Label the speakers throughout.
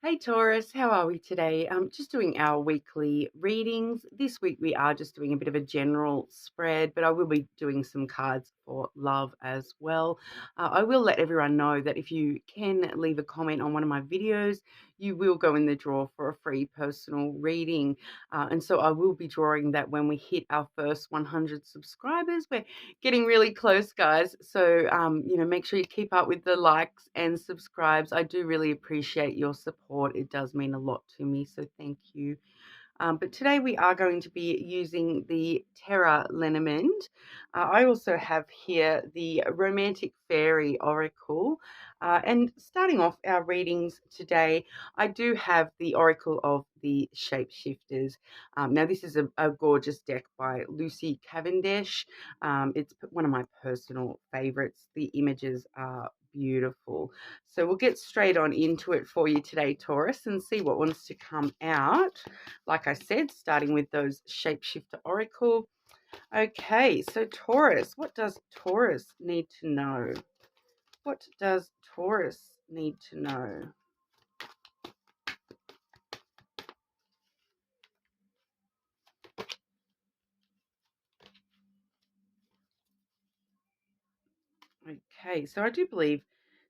Speaker 1: Hey Taurus, how are we today? Just doing our weekly readings. This week we are just doing a bit of a general spread, but I will be doing some cards for love as well. I will let everyone know that if you can leave a comment on one of my videos, you will go in the draw for a free personal reading. And so I will be drawing that when we hit our first 100 subscribers. We're getting really close, guys. So, make sure you keep up with the likes and subscribes. I do really appreciate your support. It does mean a lot to me. So thank you. But today we are going to be using the Terra Lenormand. I also have here the Romantic Fairy Oracle. And starting off our readings today, I do have the Oracle of the Shapeshifters. Now, this is a gorgeous deck by Lucy Cavendish. It's one of my personal favorites. The images are beautiful. So we'll get straight on into it for you today, Taurus, and see what wants to come out. Like I said, starting with those Shapeshifter Oracle. Okay, so Taurus, what does Taurus need to know? What does Taurus need to know? Okay, so I do believe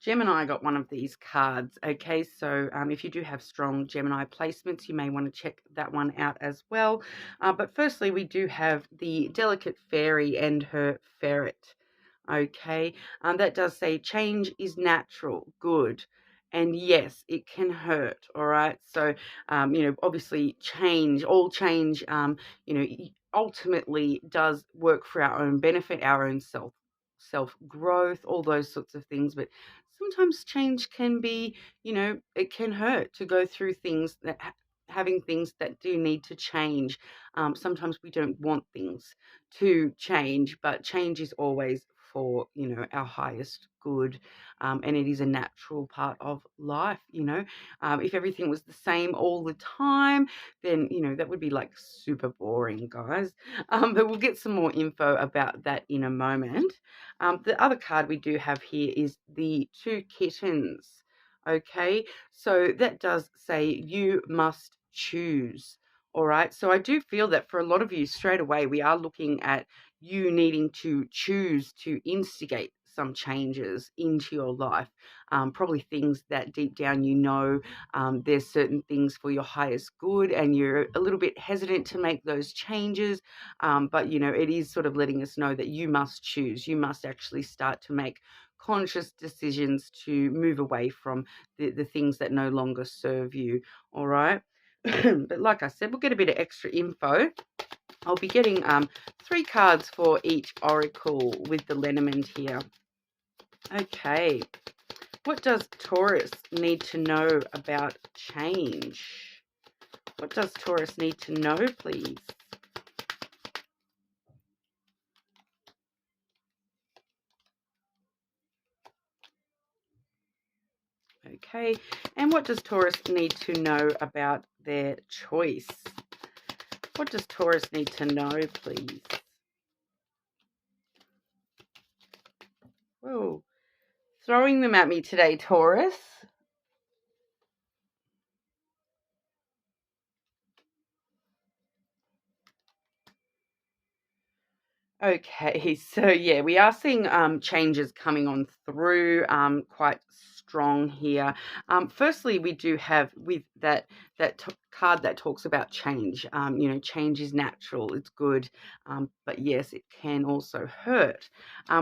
Speaker 1: Gemini got one of these cards. Okay, so if you do have strong Gemini placements, you may want to check that one out as well. But firstly, we do have the Delicate Fairy and her ferret. Okay, that does say change is natural, good. And yes, it can hurt. All right. So, obviously, all change, ultimately does work for our own benefit, our own self growth, all those sorts of things. But sometimes change can be, it can hurt to go through things that having things that do need to change. Sometimes we don't want things to change, but change is always for our highest good, and it is a natural part of life. If everything was the same all the time, then that would be like super boring, guys. But we'll get some more info about that in a moment. The other card we do have here is the two kittens. Okay, so that does say you must choose. All right, so I do feel that for a lot of you, straight away, we are looking at you needing to choose to instigate some changes into your life. Probably things that deep down there's certain things for your highest good, and you're a little bit hesitant to make those changes. But it is sort of letting us know that you must choose. You must actually start to make conscious decisions to move away from the things that no longer serve you. All right. But like I said, we'll get a bit of extra info. I'll be getting 3 cards for each oracle with the Lenormand here. Okay, what does Taurus need to know about change? What does Taurus need to know, please? Okay, and what does Taurus need to know about their choice? What does Taurus need to know, please? Whoa, throwing them at me today, Taurus. Okay, so yeah, we are seeing changes coming on through quite strong here. Firstly, we do have with that card that talks about change. Change is natural, it's good, but yes, it can also hurt.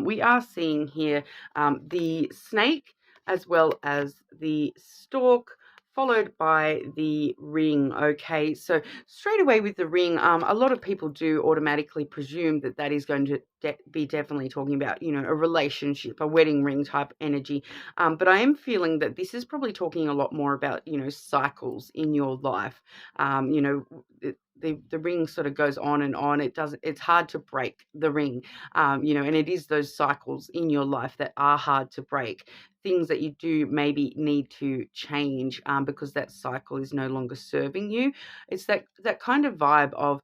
Speaker 1: We are seeing here the snake as well as the stork, followed by the ring. Okay, so straight away with the ring, a lot of people do automatically presume that that is going to be definitely talking about, a relationship, a wedding ring type energy. But I am feeling that this is probably talking a lot more about, cycles in your life. The ring sort of goes on and on. It's hard to break the ring, and it is those cycles in your life that are hard to break. things that you do maybe need to change, because that cycle is no longer serving you. It's that kind of vibe of,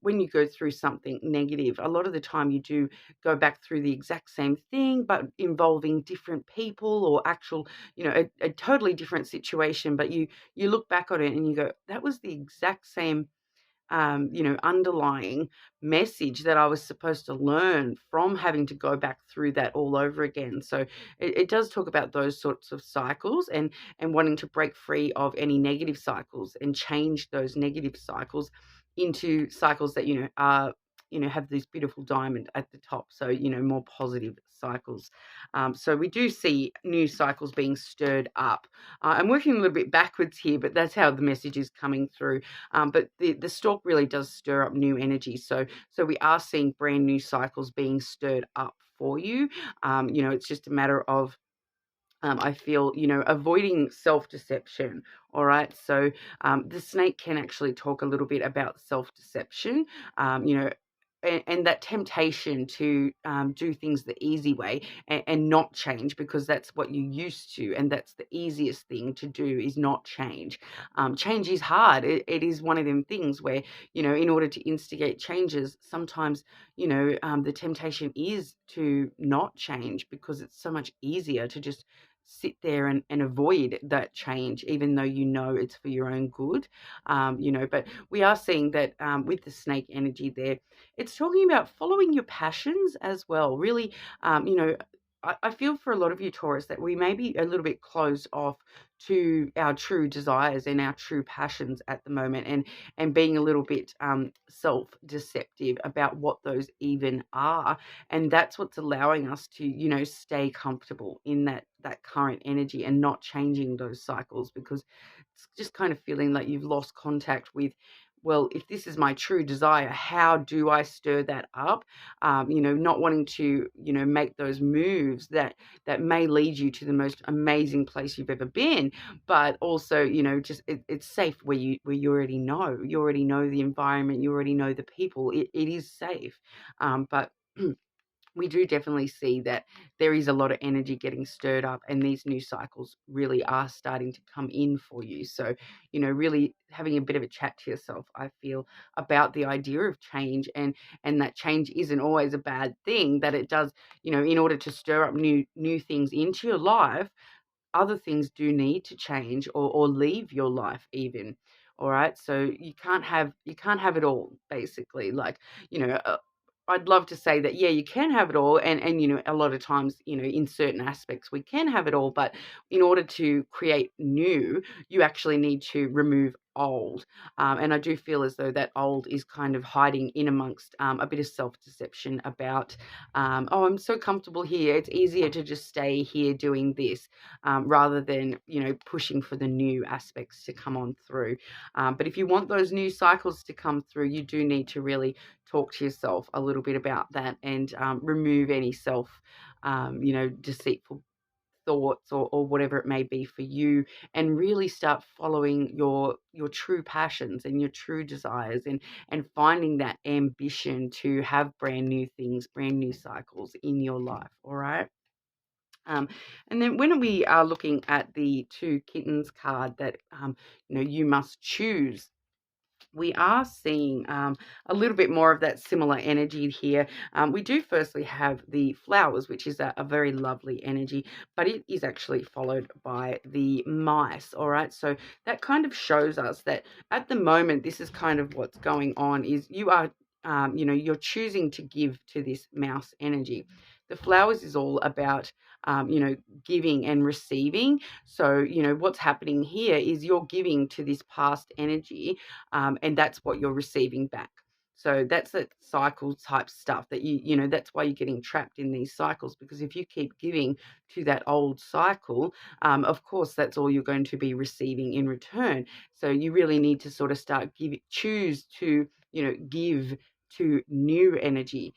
Speaker 1: when you go through something negative, a lot of the time you do go back through the exact same thing, but involving different people or actual, a totally different situation. But you look back on it and you go, that was the exact same underlying message that I was supposed to learn from having to go back through that all over again. So it does talk about those sorts of cycles, and wanting to break free of any negative cycles and change those negative cycles into cycles that, are, have this beautiful diamond at the top. So, more positive cycles. So we do see new cycles being stirred up. I'm working a little bit backwards here, but that's how the message is coming through. But the stalk really does stir up new energy. So we are seeing brand new cycles being stirred up for you. It's just a matter of, I feel, avoiding self-deception. All right. So the snake can actually talk a little bit about self-deception, and that temptation to do things the easy way, and not change, because that's what you're used to. And that's the easiest thing to do, is not change. Change is hard. It is one of them things where, in order to instigate changes, sometimes, the temptation is to not change, because it's so much easier to just sit there and avoid that change, even though it's for your own good. But we are seeing that, with the snake energy there, it's talking about following your passions as well. Really, I feel for a lot of you, Taurus, that we may be a little bit closed off to our true desires and our true passions at the moment, and being a little bit self-deceptive about what those even are. And that's what's allowing us to, stay comfortable in that current energy and not changing those cycles, because it's just kind of feeling like you've lost contact with, well, if this is my true desire, how do I stir that up? Not wanting to, make those moves that may lead you to the most amazing place you've ever been, but also, just it's safe where you already know. You already know the environment, you already know the people. It is safe. But we do definitely see that there is a lot of energy getting stirred up, and these new cycles really are starting to come in for you. So, really having a bit of a chat to yourself, I feel, about the idea of change, and that change isn't always a bad thing, that it does, in order to stir up new things into your life, other things do need to change, or leave your life even. All right. So you can't have it all, basically. Like, I'd love to say that, yeah, you can have it all. And, a lot of times, in certain aspects, we can have it all. But in order to create new, you actually need to remove old. And I do feel as though that old is kind of hiding in amongst a bit of self-deception about, oh, I'm so comfortable here. It's easier to just stay here doing this, rather than, pushing for the new aspects to come on through. But if you want those new cycles to come through, you do need to really talk to yourself a little bit about that, and remove any deceitful thoughts, or whatever it may be for you, and really start following your true passions and your true desires, and finding that ambition to have brand new things, brand new cycles in your life. All right. And then when we are looking at the two kittens card that, you must choose, we are seeing a little bit more of that similar energy here. We do firstly have the flowers, which is a very lovely energy, but it is actually followed by the mice. All right. So that kind of shows us that at the moment, this is kind of what's going on, is you are, you're choosing to give to this mouse energy. The flowers is all about, giving and receiving. So, what's happening here is you're giving to this past energy, and that's what you're receiving back. So that's that cycle type stuff that that's why you're getting trapped in these cycles, because if you keep giving to that old cycle, of course, that's all you're going to be receiving in return. So you really need to sort of choose to, give to new energy,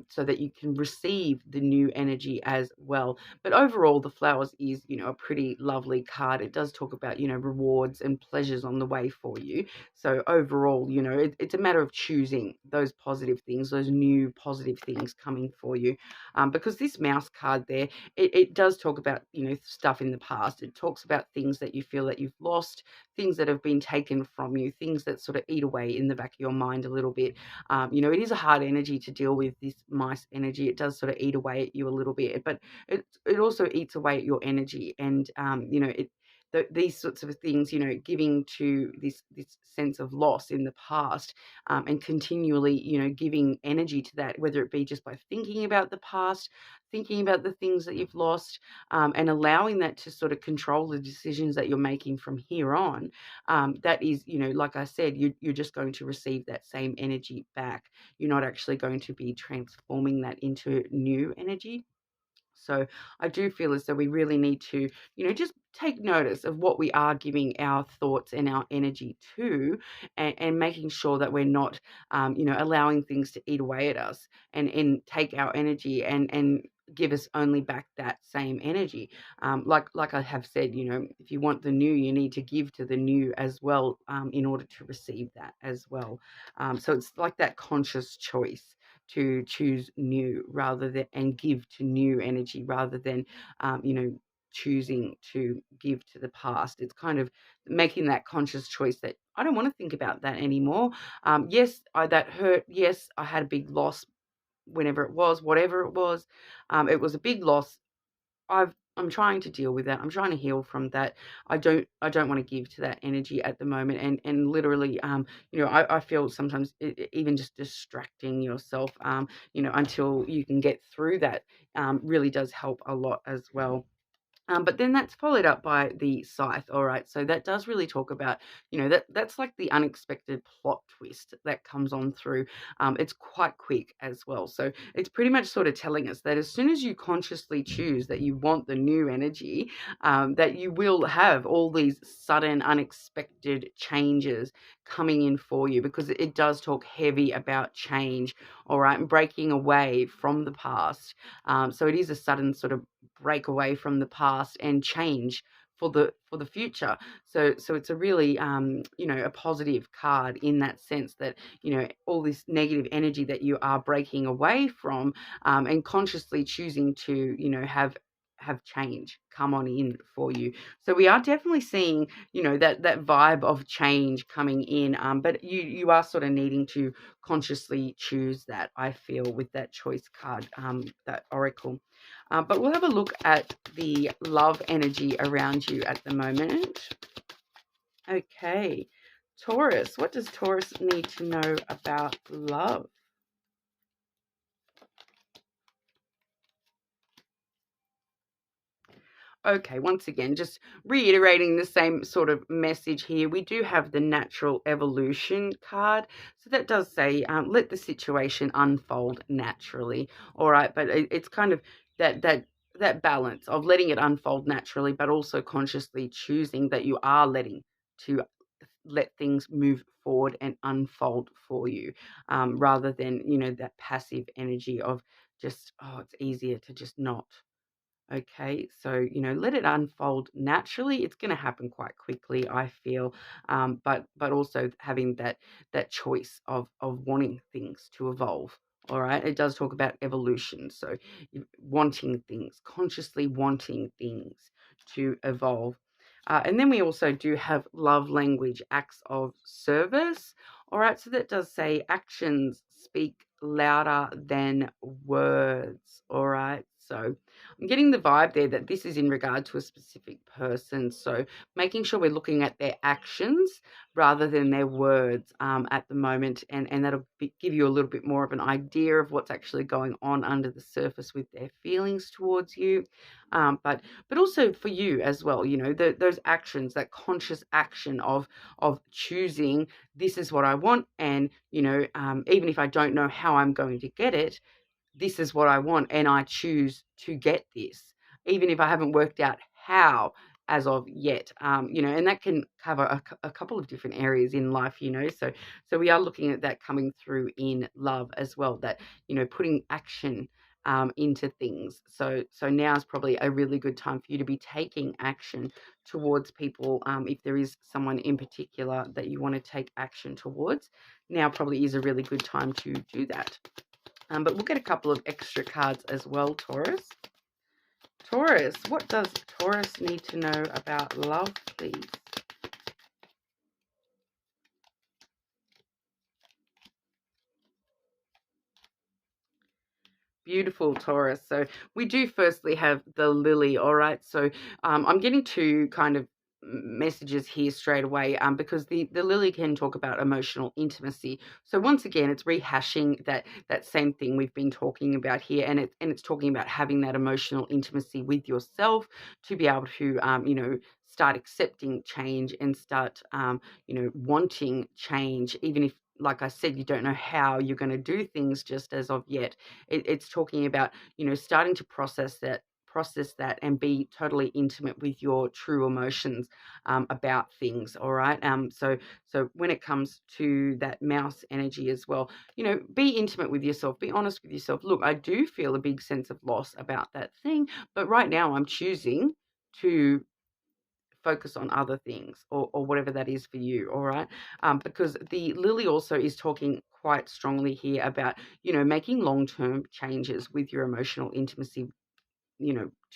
Speaker 1: so that you can receive the new energy as well. But overall, the flowers is, a pretty lovely card. It does talk about, rewards and pleasures on the way for you. So overall, it's a matter of choosing those positive things, those new positive things coming for you. Because this mouse card there, it does talk about, stuff in the past. It talks about things that you feel that you've lost, things that have been taken from you, things that sort of eat away in the back of your mind a little bit. It is a hard energy to deal with, this mice energy. It does sort of eat away at you a little bit, but it also eats away at your energy. And, these sorts of things, giving to this sense of loss in the past, and continually, giving energy to that, whether it be just by thinking about the past, thinking about the things that you've lost, and allowing that to sort of control the decisions that you're making from here on. That is, like I said, you're just going to receive that same energy back. You're not actually going to be transforming that into new energy. So I do feel as though we really need to, just take notice of what we are giving our thoughts and our energy to, and making sure that we're not, allowing things to eat away at us, and take our energy and give us only back that same energy. Like I have said, if you want the new, you need to give to the new as well, in order to receive that as well. So it's like that conscious choice to choose new rather than, and give to new energy rather than, choosing to give to the past. It's kind of making that conscious choice that I don't want to think about that anymore. Yes, that hurt. Yes, I had a big loss, whenever it was, whatever it was. It was a big loss. I'm trying to deal with that. I'm trying to heal from that. I don't want to give to that energy at the moment. And literally, I feel sometimes even just distracting yourself, until you can get through that, really does help a lot as well. But then that's followed up by the scythe. All right, so that does really talk about, that's like the unexpected plot twist that comes on through. It's quite quick as well, so it's pretty much sort of telling us that as soon as you consciously choose that you want the new energy, that you will have all these sudden, unexpected changes coming in for you, because it does talk heavy about change. All right, and breaking away from the past. So it is a sudden sort of break away from the past and change for the future. So it's a really, a positive card in that sense, that, all this negative energy that you are breaking away from, and consciously choosing to, have change come on in for you. So we are definitely seeing, that vibe of change coming in, but you are sort of needing to consciously choose that, I feel, with that choice card, that oracle. But we'll have a look at the love energy around you at the moment. Okay, Taurus, what does Taurus need to know about love? Okay, once again, just reiterating the same sort of message here. We do have the natural evolution card. So that does say, let the situation unfold naturally. All right, but it's kind of that balance of letting it unfold naturally, but also consciously choosing that you are letting to let things move forward and unfold for you, rather than, that passive energy of just, oh, it's easier to just not. Okay, so, let it unfold naturally. It's going to happen quite quickly, I feel, but also having that choice of wanting things to evolve. All right, it does talk about evolution, so wanting things, consciously wanting things to evolve. And then we also do have love language, acts of service. All right, so that does say actions speak louder than words. All right, so I'm getting the vibe there that this is in regard to a specific person. So making sure we're looking at their actions rather than their words, at the moment. And that'll give you a little bit more of an idea of what's actually going on under the surface with their feelings towards you. But also for you as well, those actions, that conscious action of choosing, this is what I want. And, even if I don't know how I'm going to get it, this is what I want, and I choose to get this. Even if I haven't worked out how, as of yet. And that can cover a couple of different areas in life, so we are looking at that coming through in love as well, that, putting action into things. So now is probably a really good time for you to be taking action towards people. If there is someone in particular that you want to take action towards, now probably is a really good time to do that. But we'll get a couple of extra cards as well, Taurus. Taurus, what does Taurus need to know about love, please? Beautiful, Taurus. So we do firstly have the lily, all right? So I'm getting two kind of messages here straight away, because the lily can talk about emotional intimacy. So once again, it's rehashing that same thing we've been talking about here, and it's talking about having that emotional intimacy with yourself to be able to start accepting change and start wanting change, even if, like I said, you don't know how you're going to do things just as of yet. It's talking about, starting to process that and be totally intimate with your true emotions about things. All right. So when it comes to that mouse energy as well, be intimate with yourself, be honest with yourself. Look, I do feel a big sense of loss about that thing, but right now I'm choosing to focus on other things, or whatever that is for you. All right. Because the lily also is talking quite strongly here about, making long-term changes with your emotional intimacy,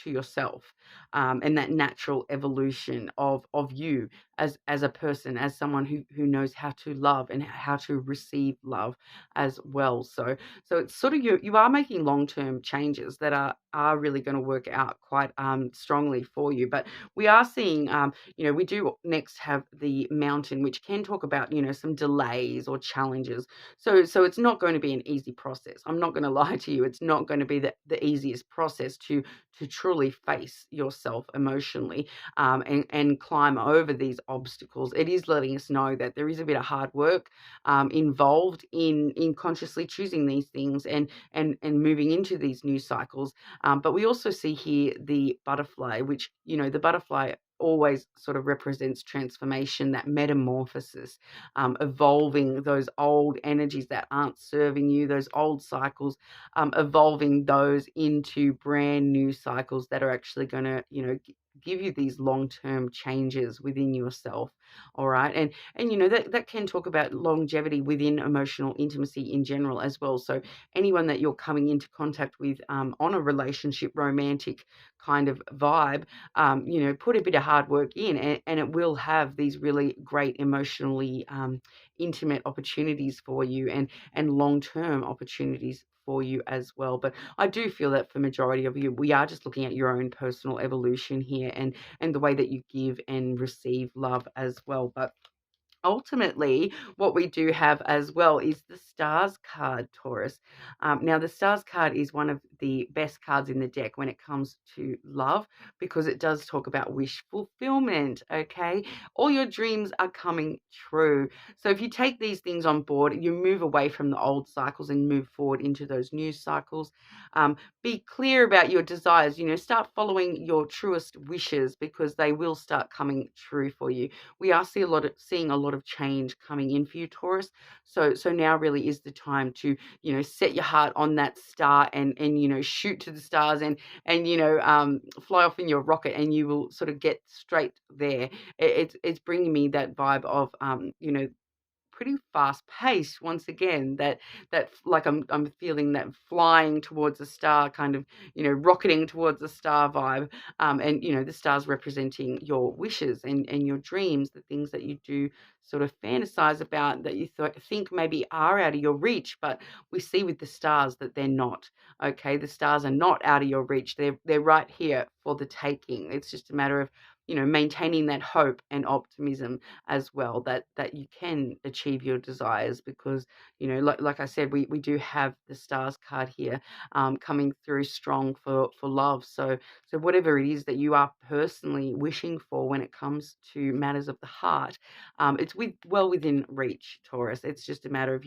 Speaker 1: to yourself, and that natural evolution of you as a person, as someone who knows how to love and how to receive love as well. So it's sort of, you are making long-term changes that are really going to work out quite strongly for you. But we are seeing, we do next have the mountain, which can talk about, some delays or challenges. So it's not going to be an easy process. I'm not going to lie to you. It's not going to be the easiest process to truly face yourself emotionally, and climb over these obstacles. It is letting us know that there is a bit of hard work involved in consciously choosing these things and moving into these new cycles. But we also see here the butterfly, which, the butterfly always sort of represents transformation, that metamorphosis, evolving those old energies that aren't serving you, those old cycles, evolving those into brand new cycles that are actually going to, give you these long-term changes within yourself. All right. And that can talk about longevity within emotional intimacy in general as well. So anyone that you're coming into contact with on a relationship, romantic kind of vibe, put a bit of hard work in, and it will have these really great emotionally intimate opportunities for you, and long-term opportunities for you as well. But I do feel that for majority of you, we are just looking at your own personal evolution here, and the way that you give and receive love as well. But ultimately, what we do have as well is the stars card, Taurus. Now, the stars card is one of the best cards in the deck when it comes to love, because it does talk about wish fulfillment. Okay, all your dreams are coming true. So if you take these things on board, you move away from the old cycles and move forward into those new cycles. Be clear about your desires. Start following your truest wishes, because they will start coming true for you. We are seeing a lot of change coming in for you, Taurus. So now really is the time to, set your heart on that star, and shoot to the stars, and fly off in your rocket, and you will sort of get straight there. It's bringing me that vibe of pretty fast paced once again, that like I'm feeling that flying towards a star, kind of, rocketing towards a star vibe. And the stars representing your wishes and your dreams, the things that you do sort of fantasize about, that you think maybe are out of your reach, but we see with the stars that they're not. Okay, the stars are not out of your reach. They're right here for the taking. It's just a matter of, maintaining that hope and optimism as well, that you can achieve your desires, because, like I said, we do have the stars card here, coming through strong for love. So whatever it is that you are personally wishing for when it comes to matters of the heart, it's well within reach, Taurus. It's just a matter of,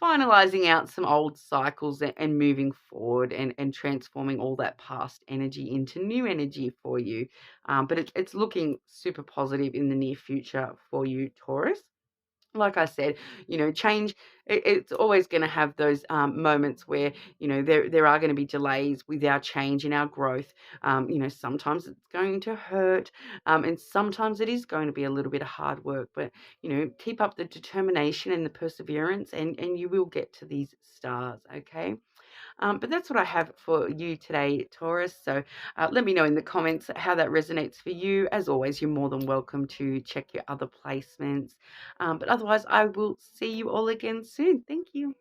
Speaker 1: finalizing out some old cycles and moving forward and transforming all that past energy into new energy for you. But it's looking super positive in the near future for you, Taurus. Like I said, change, it's always going to have those moments where, there are going to be delays with our change and our growth. Sometimes it's going to hurt, and sometimes it is going to be a little bit of hard work, but, keep up the determination and the perseverance, and you will get to these stars, okay? But that's what I have for you today, Taurus. So let me know in the comments how that resonates for you. As always, you're more than welcome to check your other placements. But otherwise, I will see you all again soon. Thank you.